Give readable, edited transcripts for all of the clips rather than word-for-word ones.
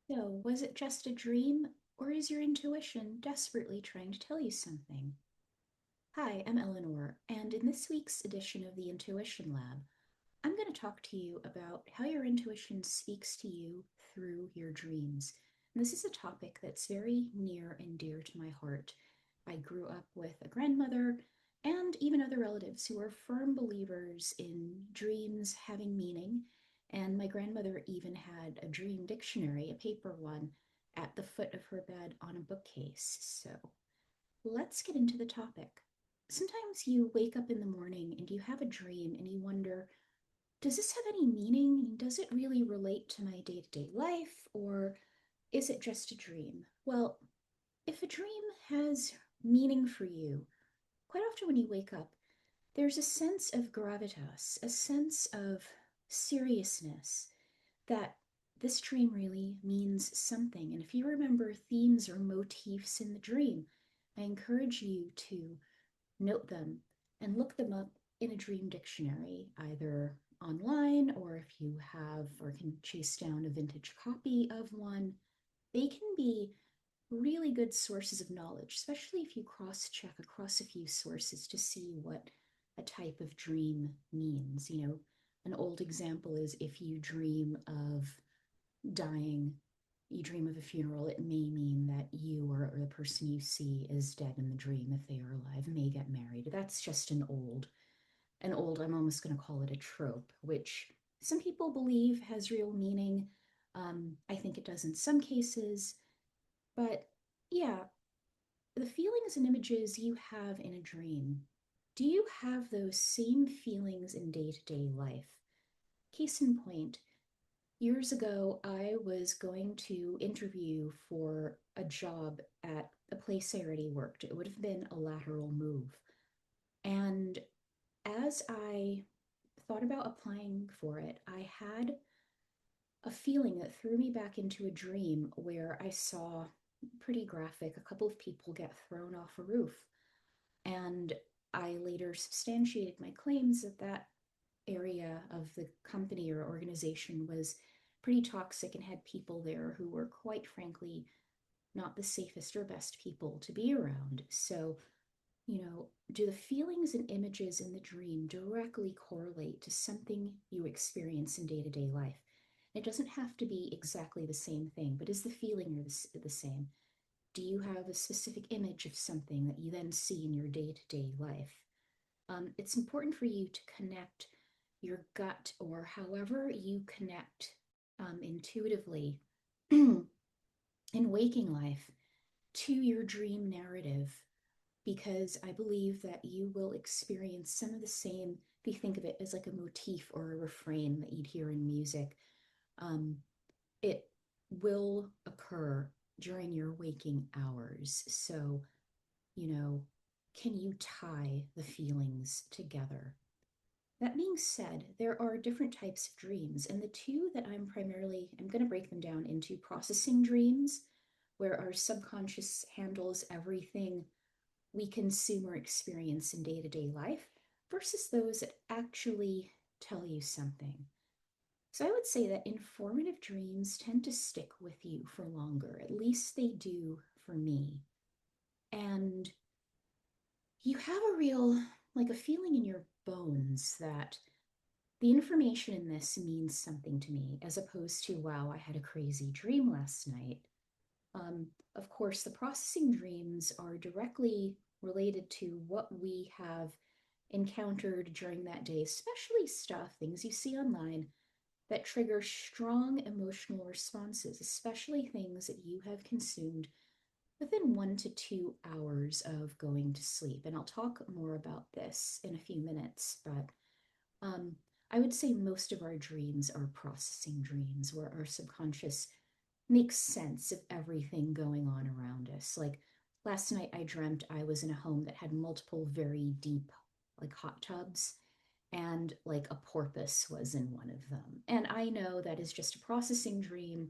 So, was it just a dream, or is your intuition desperately trying to tell you something? Hi, I'm Eleanor, and in this week's edition of the Intuition Lab, I'm going to talk to you about how your intuition speaks to you through your dreams. And this is a topic that's very near and dear to my heart. I grew up with a grandmother and even other relatives who are firm believers in dreams having meaning. And my grandmother even had a dream dictionary, a paper one, at the foot of her bed on a bookcase. So let's get into the topic. Sometimes you wake up in the morning and you have a dream and you wonder, does this have any meaning? Does it really relate to my day to day life, or is it just a dream? Well, if a dream has meaning for you, quite often when you wake up, there's a sense of gravitas, a sense of seriousness that this dream really means something. And if you remember themes or motifs in the dream, I encourage you to note them and look them up in a dream dictionary, either online or if you have or can chase down a vintage copy of one. They can be really good sources of knowledge, especially if you cross check across a few sources to see what a type of dream means. An old example is if you dream of dying, you dream of a funeral, it may mean that you or the person you see is dead in the dream. If they are alive, may get married. That's just an old, I'm almost going to call it a trope, which some people believe has real meaning. I think it does in some cases, but yeah, the feelings and images you have in a dream, do you have those same feelings in day to day life? Case in point, years ago, I was going to interview for a job at a place I already worked. It would have been a lateral move. And as I thought about applying for it, I had a feeling that threw me back into a dream where I saw pretty graphic a couple of people get thrown off a roof. And I later substantiated my claims that that area of the company or organization was pretty toxic and had people there who were quite frankly not the safest or best people to be around. So, do the feelings and images in the dream directly correlate to something you experience in day to day life? It doesn't have to be exactly the same thing, but is the feeling the same? Do you have a specific image of something that you then see in your day to day life? It's important for you to connect your gut or however you connect intuitively in waking life to your dream narrative, because I believe that you will experience some of the same. If you think of it as like a motif or a refrain that you'd hear in music, um, it will occur during your waking hours. So, you know, can you tie the feelings together? That being said, there are different types of dreams, and the two that I'm going to break them down into processing dreams, where our subconscious handles everything we consume or experience in day to day life, versus those that actually tell you something. So I would say that informative dreams tend to stick with you for longer, at least they do for me. And you have a real, like a feeling in your bones that the information in this means something to me, as opposed to, wow, I had a crazy dream last night. Of course, the processing dreams are directly related to what we have encountered during that day, especially stuff, things you see online that trigger strong emotional responses, especially things that you have consumed within 1 to 2 hours of going to sleep. And I'll talk more about this in a few minutes, but um, I would say most of our dreams are processing dreams where our subconscious makes sense of everything going on around us. Like last night, I dreamt I was in a home that had multiple very deep, like hot tubs, and like a porpoise was in one of them. And I know that is just a processing dream,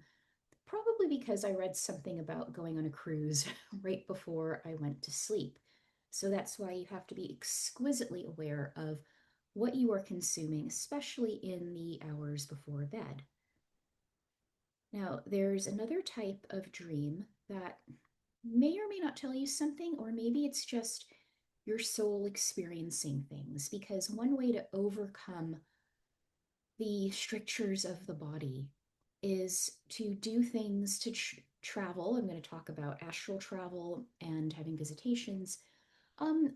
probably because I read something about going on a cruise right before I went to sleep. So that's why you have to be exquisitely aware of what you are consuming, especially in the hours before bed. Now, there's another type of dream that may or may not tell you something, or maybe it's just your soul experiencing things. Because one way to overcome the strictures of the body is to do things to travel. I'm going to talk about astral travel and having visitations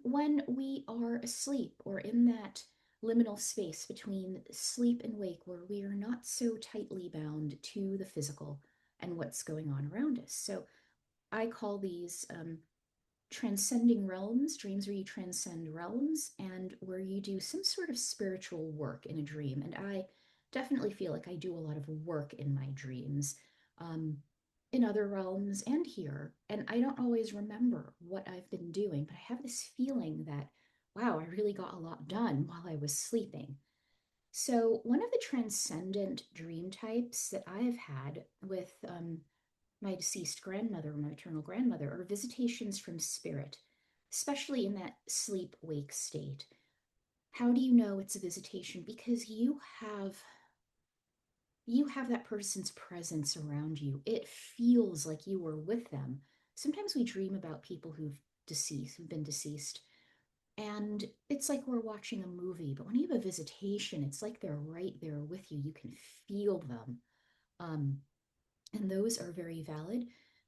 when we are asleep or in that liminal space between sleep and wake where we are not so tightly bound to the physical and what's going on around us. So I call these transcending realms, dreams where you transcend realms and where you do some sort of spiritual work in a dream. And I definitely feel like I do a lot of work in my dreams, um, in other realms and here. And I don't always remember what I've been doing, but I have this feeling that, wow, I really got a lot done while I was sleeping. So, one of the transcendent dream types that I have had with my deceased grandmother, my maternal grandmother, are visitations from spirit, especially in that sleep wake state. How do you know it's a visitation? Because you have that person's presence around you. It feels like you were with them. Sometimes we dream about people who've been deceased, and it's like we're watching a movie. But when you have a visitation, it's like they're right there with you. You can feel them. Um, and those are very valid.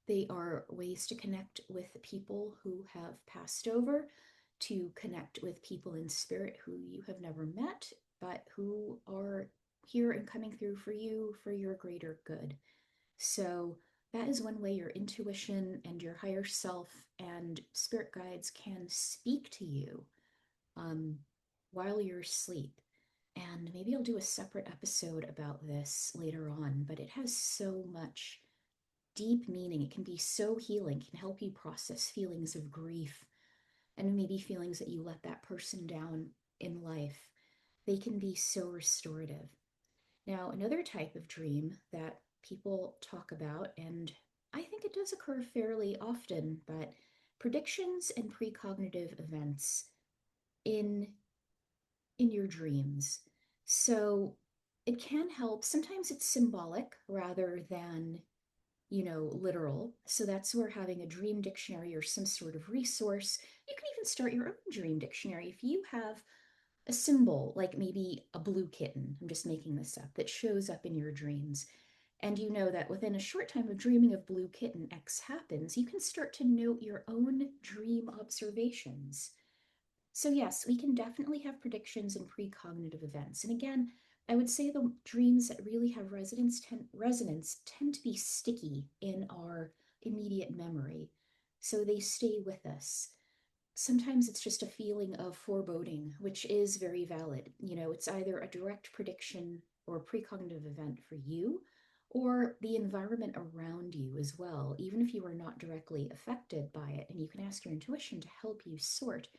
They are ways to connect with people who have passed over, to connect with people in spirit who you have never met, but who are here and coming through for you for your greater good. So, that is one way your intuition and your higher self and spirit guides can speak to you um, while you're asleep. And maybe I'll do a separate episode about this later on, but it has so much deep meaning. It can be so healing, can help you process feelings of grief and maybe feelings that you let that person down in life. They can be so restorative. Now, another type of dream that people talk about, and I think it does occur fairly often, but predictions and precognitive events in in your dreams. So it can help. Sometimes it's symbolic rather than literal. So that's where having a dream dictionary or some sort of resource, you can even start your own dream dictionary. If you have a symbol, like maybe a blue kitten, I'm just making this up, that shows up in your dreams, and you know that within a short time of dreaming of blue kitten, X happens, you can start to note your own dream observations. So, yes, we can definitely have predictions and precognitive events. And again, I would say the dreams that really have resonance tend to be sticky in our immediate memory. So they stay with us. Sometimes it's just a feeling of foreboding, which is very valid. It's either a direct prediction or precognitive event for you, or the environment around you as well, even if you are not directly affected by it. And you can ask your intuition to help you sort,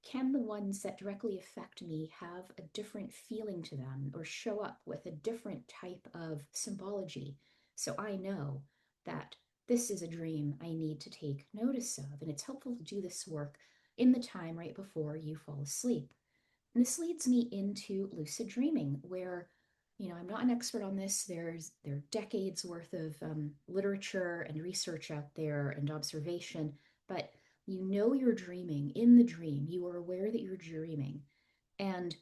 can the ones that directly affect me have a different feeling to them or show up with a different type of symbology? So I know that this is a dream I need to take notice of. And it's helpful to do this work in the time right before you fall asleep. And this leads me into lucid dreaming, where, I'm not an expert on this. There are decades worth of literature and research out there and observation, but you're dreaming in the dream. You are aware that you're dreaming. And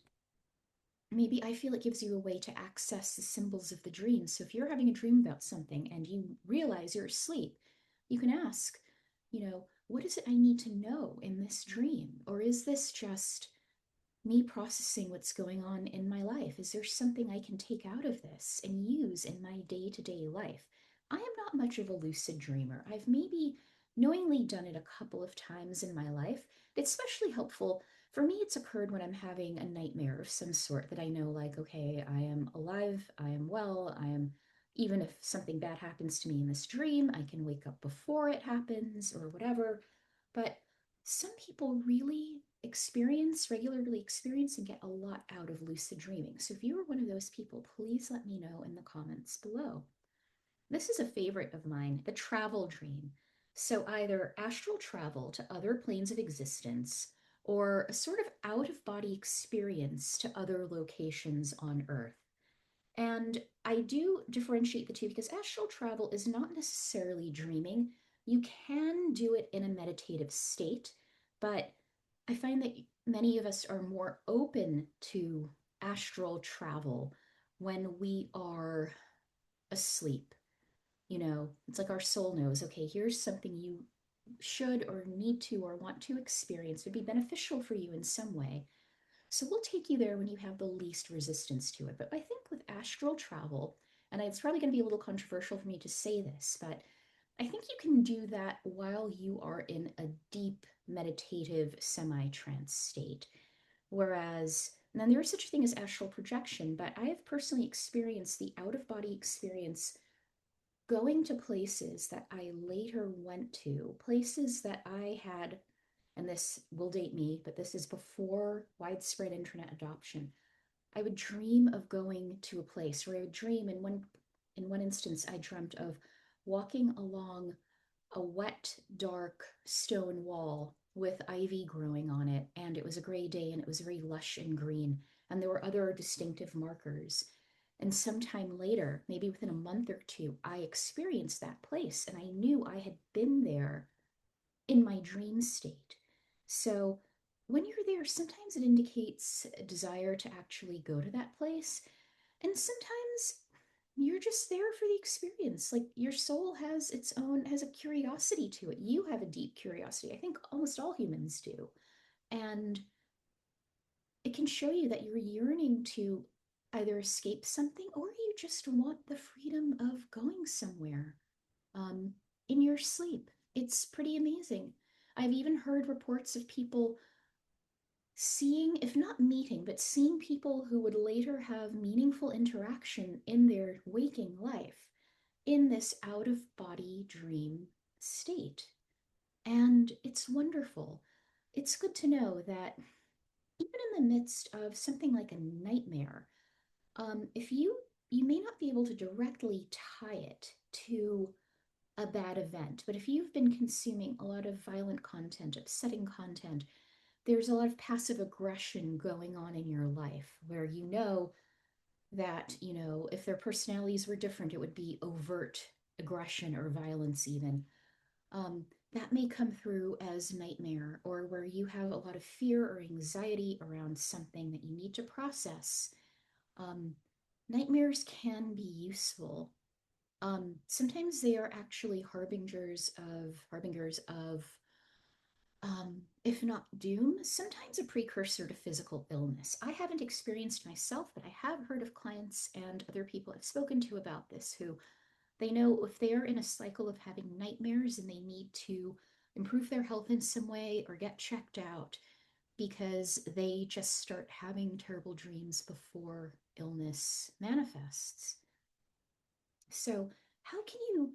maybe I feel it gives you a way to access the symbols of the dream. So if you're having a dream about something and you realize you're asleep, you can ask, what is it I need to know in this dream? Or is this just me processing what's going on in my life? Is there something I can take out of this and use in my day to day life? I am not much of a lucid dreamer. I've maybe knowingly done it a couple of times in my life. It's especially helpful. For me, it's occurred when I'm having a nightmare of some sort that I know, like, okay, I am alive, I am well, even if something bad happens to me in this dream, I can wake up before it happens or whatever. But some people really regularly experience, and get a lot out of lucid dreaming. So if you are one of those people, please let me know in the comments below. This is a favorite of mine, the travel dream. So either astral travel to other planes of existence or a sort of out of body experience to other locations on Earth. And I do differentiate the two because astral travel is not necessarily dreaming. You can do it in a meditative state, but I find that many of us are more open to astral travel when we are asleep. It's like our soul knows, okay, here's something you should or need to or want to experience, would be beneficial for you in some way. So we'll take you there when you have the least resistance to it. But I think with astral travel, and it's probably going to be a little controversial for me to say this, but I think you can do that while you are in a deep meditative semi trance state. Whereas, and then there is such a thing as astral projection, but I have personally experienced the out of body experience going to places that I later went to, places that I had, and this will date me, but this is before widespread internet adoption. I would dream of going to a place, or I would dream in one instance I dreamt of walking along a wet, dark stone wall with ivy growing on it, and it was a gray day and it was very lush and green, and there were other distinctive markers. And sometime later, maybe within a month or two, I experienced that place and I knew I had been there in my dream state. So when you're there, sometimes it indicates a desire to actually go to that place. And sometimes you're just there for the experience. Like your soul has its own, has a curiosity to it. You have a deep curiosity. I think almost all humans do. And it can show you that you're yearning to either escape something or you just want the freedom of going somewhere um, in your sleep. It's pretty amazing. I've even heard reports of people seeing, if not meeting, but seeing people who would later have meaningful interaction in their waking life in this out of body dream state. And it's wonderful. It's good to know that even in the midst of something like a nightmare, if you may not be able to directly tie it to a bad event, but if you've been consuming a lot of violent content, upsetting content, there's a lot of passive aggression going on in your life where you know that, if their personalities were different, it would be overt aggression or violence, even. That may come through as nightmare, or where you have a lot of fear or anxiety around something that you need to process. Um, Nightmares can be useful. Sometimes they are actually harbingers of if not doom, sometimes a precursor to physical illness. I haven't experienced myself, but I have heard of clients and other people I've spoken to about this who they know if they are in a cycle of having nightmares and they need to improve their health in some way or get checked out because they just start having terrible dreams before illness manifests. So, how can you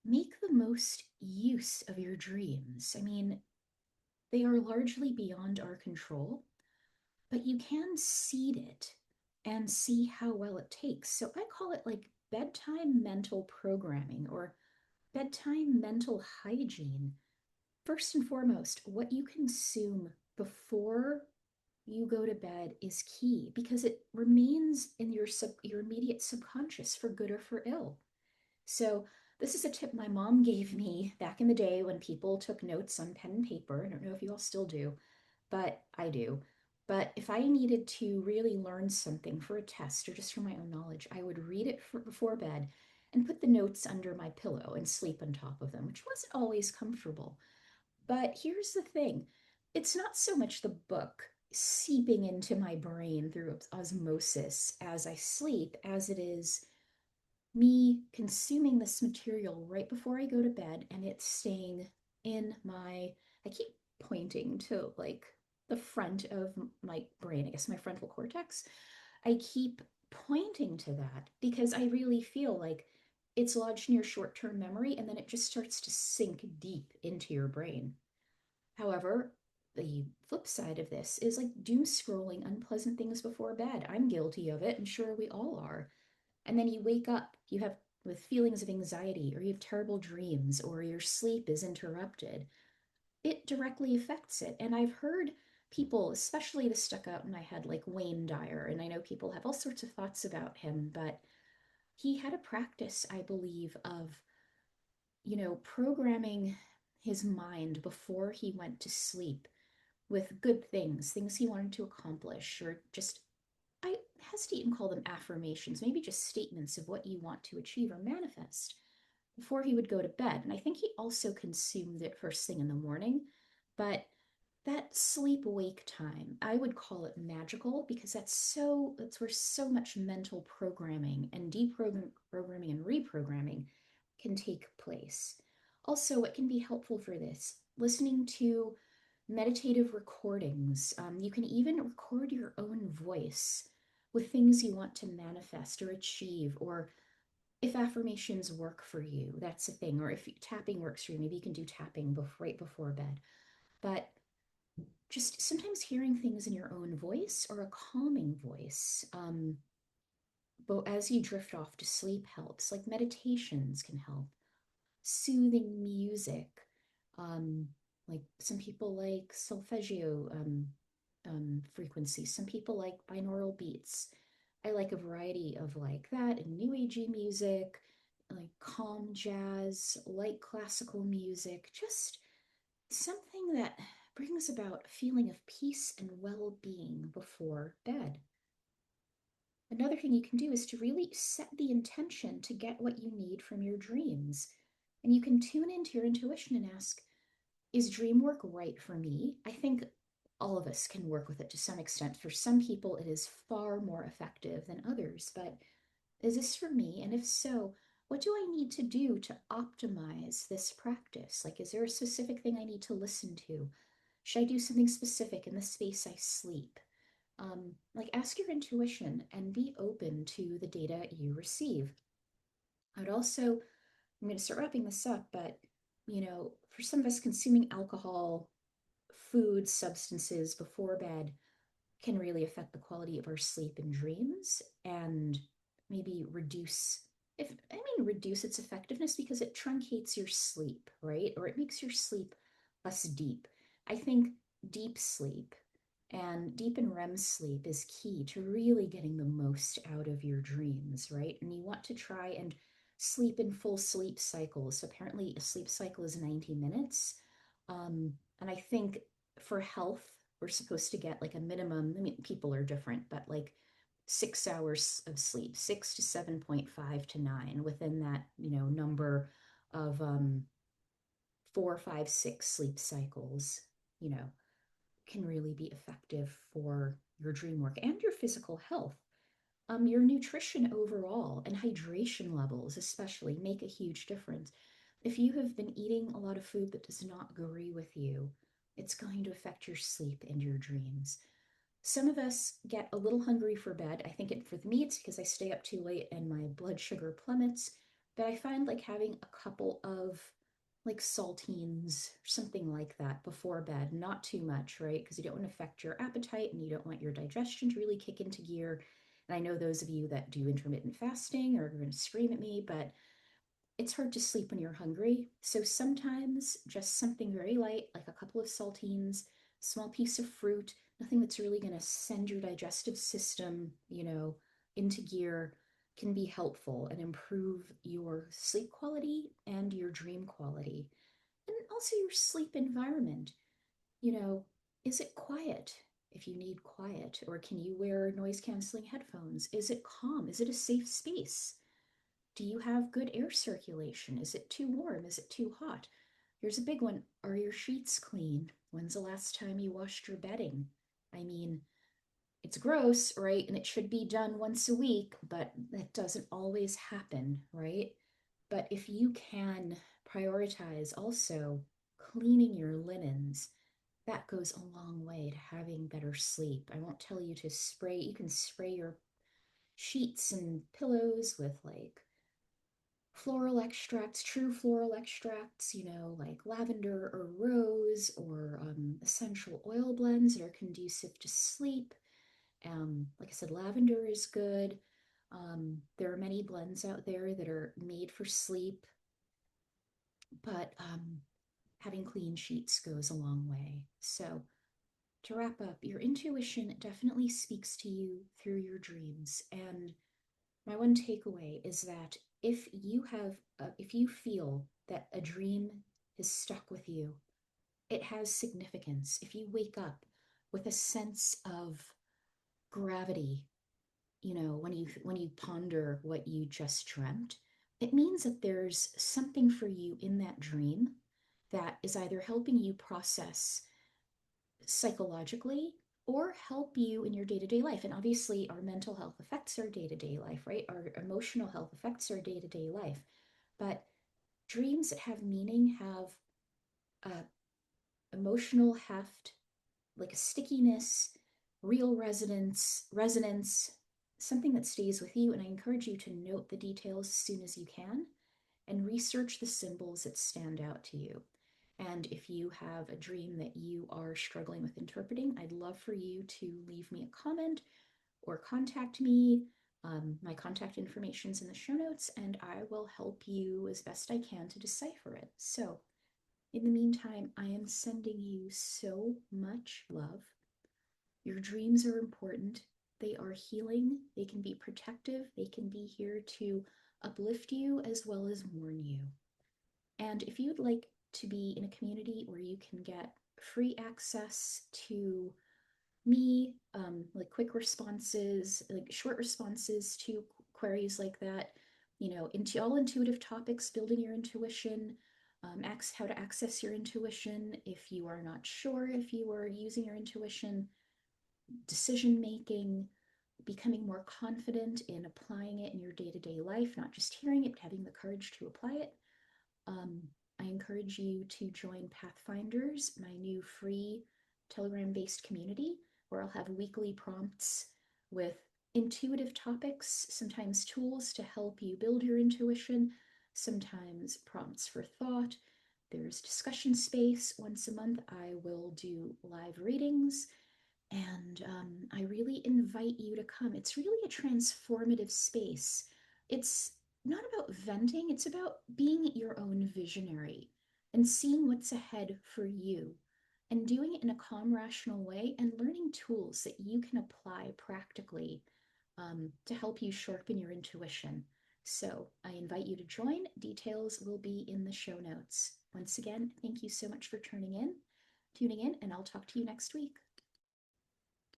make the most use of your dreams? I mean, they are largely beyond our control, but you can seed it and see how well it takes. So I call it like bedtime mental programming or bedtime mental hygiene. First and foremost, what you consume before you go to bed is key because it remains in your immediate subconscious for good or for ill. So this is a tip my mom gave me back in the day when people took notes on pen and paper. I don't know if you all still do, but I do. But if I needed to really learn something for a test or just for my own knowledge, I would read it before bed and put the notes under my pillow and sleep on top of them, which wasn't always comfortable. But here's the thing, it's not so much the book seeping into my brain through osmosis as I sleep as it is me consuming this material right before I go to bed and it's staying in I keep pointing to like the front of my brain, I guess my frontal cortex. I keep pointing to that because I really feel like it's lodged in your short term memory and then it just starts to sink deep into your brain. However, the flip side of this is like doom scrolling unpleasant things before bed. I'm guilty of it, and sure we all are. And then you wake up, you have with feelings of anxiety, or you have terrible dreams, or your sleep is interrupted. It directly affects it. And I've heard people, especially this stuck out in my head, like Wayne Dyer. And I know people have all sorts of thoughts about him, but he had a practice, I believe, of, programming his mind before he went to sleep with good things, things he wanted to accomplish, or just, I hesitate and call them affirmations, maybe just statements of what you want to achieve or manifest before he would go to bed. And I think he also consumed it first thing in the morning. But that sleep wake time, I would call it magical because that's where so much mental programming and deprogramming and reprogramming can take place. Also, it can be helpful for this listening to meditative recordings. You can even record your own voice with things you want to manifest or achieve, or if affirmations work for you, that's a thing. Or if tapping works for you, maybe you can do tapping right before bed. But just sometimes hearing things in your own voice or a calming voice, but as you drift off to sleep helps. Like meditations can help, soothing music. Um, like some people like solfeggio frequencies. Some people like binaural beats. I like a variety of like that and new agey music, like calm jazz, light classical music, just something that brings about a feeling of peace and well-being before bed. Another thing you can do is to really set the intention to get what you need from your dreams. And you can tune into your intuition and ask, is dream work right for me? I think all of us can work with it to some extent. For some people, it is far more effective than others, but is this for me? And if so, what do I need to do to optimize this practice? Like, is there a specific thing I need to listen to? Should I do something specific in the space I sleep? Like, ask your intuition and be open to the data you receive. I would also, I'm going to start wrapping this up, but for some of us, consuming alcohol, food, substances before bed can really affect the quality of our sleep and dreams, and maybe reduce its effectiveness because it truncates your sleep, right? Or it makes your sleep less deep. I think deep sleep and deep and REM sleep is key to really getting the most out of your dreams, right? And you want to try and sleep in full sleep cycles. So apparently, a sleep cycle is 90 minutes. And I think for health, we're supposed to get like a minimum. I mean, people are different, but like 6 hours of sleep, 6 to 7.5 to 9 within that, number of 4, 5, 6 sleep cycles, you know, can really be effective for your dream work and your physical health. Your nutrition overall and hydration levels, especially, make a huge difference. If you have been eating a lot of food that does not agree with you, it's going to affect your sleep and your dreams. Some of us get a little hungry for bed. I think for me, it's because I stay up too late and my blood sugar plummets. But I find like having a couple of like saltines or something like that before bed, not too much, right? Because you don't want to affect your appetite and you don't want your digestion to really kick into gear. And I know those of you that do intermittent fasting are going to scream at me, but it's hard to sleep when you're hungry. So sometimes just something very light, like a couple of saltines, small piece of fruit, nothing that's really going to send your digestive system, into gear, can be helpful and improve your sleep quality and your dream quality. And also your sleep environment. You know, is it quiet if you need quiet? Or can you wear noise canceling headphones? Is it calm? Is it a safe space? Do you have good air circulation? Is it too warm? Is it too hot? Here's a big one. Are your sheets clean? When's the last time you washed your bedding? I mean, it's gross, right? And it should be done once a week, but that doesn't always happen, right? But if you can prioritize also cleaning your linens, that goes a long way to having better sleep. I won't tell you to spray, you can spray your sheets and pillows with like floral extracts, true floral extracts, like lavender or rose, or essential oil blends that are conducive to sleep. Like I said, lavender is good. There are many blends out there that are made for sleep, but having clean sheets goes a long way. So To wrap up, your intuition definitely speaks to you through your dreams. And my one takeaway is that if you feel that a dream is stuck with you, it has significance. If you wake up with a sense of gravity, when you ponder what you just dreamt, it means that there's something for you in that dream that is either helping you process psychologically or help you in your day-to-day life. And obviously our mental health affects our day-to-day life, right? Our emotional health affects our day-to-day life. But dreams that have meaning have emotional heft, like a stickiness, real resonance, something that stays with you. And I encourage you to note the details as soon as you can and research the symbols that stand out to you. And if you have a dream that you are struggling with interpreting, I'd love for you to leave me a comment or contact me. My contact information is in the show notes, and I will help you as best I can to decipher it. So, in the meantime, I am sending you so much love. Your dreams are important. They are healing. They can be protective. They can be here to uplift you as well as warn you. And if you'd like to be in a community where you can get free access to me, like quick responses, like short responses to queries like that, into all intuitive topics, building your intuition, how to access your intuition if you are not sure if you are using your intuition, decision making, becoming more confident in applying it in your day to day life, not just hearing it, but having the courage to apply it. Um, I encourage you to join Pathfinders, my new free Telegram based community, where I'll have weekly prompts with intuitive topics, sometimes tools to help you build your intuition, sometimes prompts for thought. There's discussion space. Once a month, I will do live readings. And I really invite you to come. It's really a transformative space. It's not about venting, it's about being your own visionary and seeing what's ahead for you and doing it in a calm, rational way and learning tools that you can apply practically to help you sharpen your intuition. So I invite you to join. Details will be in the show notes. Once again, thank you so much for tuning in, and I'll talk to you next week.